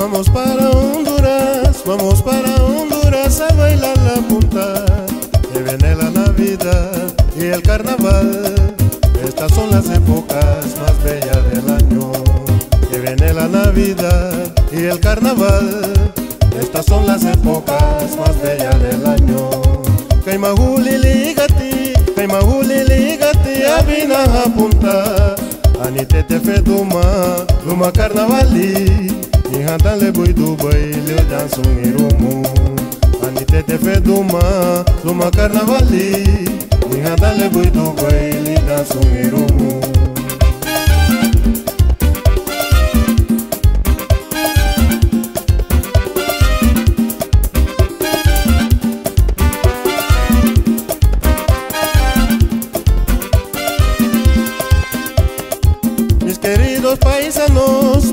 Vamos para Honduras a bailar la punta. Que viene la Navidad y el Carnaval. Estas son las épocas más bellas del año. Que viene la Navidad y el Carnaval. Estas son las épocas más bellas del año. Kaimahuli ligati, abina punta. Anitete feduma, luma carnavali. Ni handale bui Dubai, leo dansung irumu. Anitete feduma, luma carnavali. Ni handale bui Dubai, li dansung irumu.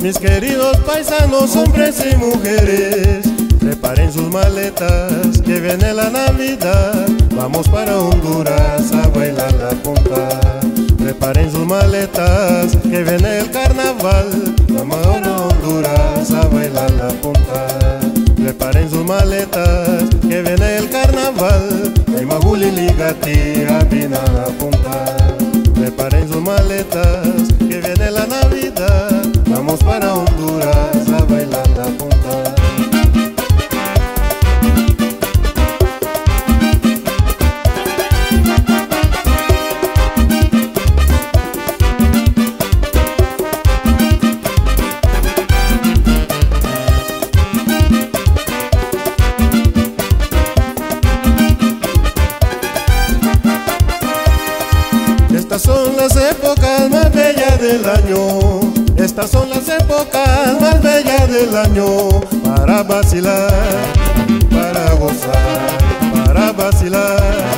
Mis queridos paisanos, hombres y mujeres, preparen sus maletas, que viene la Navidad. Vamos para Honduras a bailar la punta. Preparen sus maletas, que viene el Carnaval. Vamos a Honduras a bailar la punta. Preparen sus maletas, que viene el Carnaval. Kaimahuli ligati, abina la punta. Preparen sus maletas, que viene la Navidad. Vamos para Honduras a bailar la punta. Estas son las épocas más bellas del año. Estas son las épocas más bellas del año. Para vacilar, para gozar, para vacilar.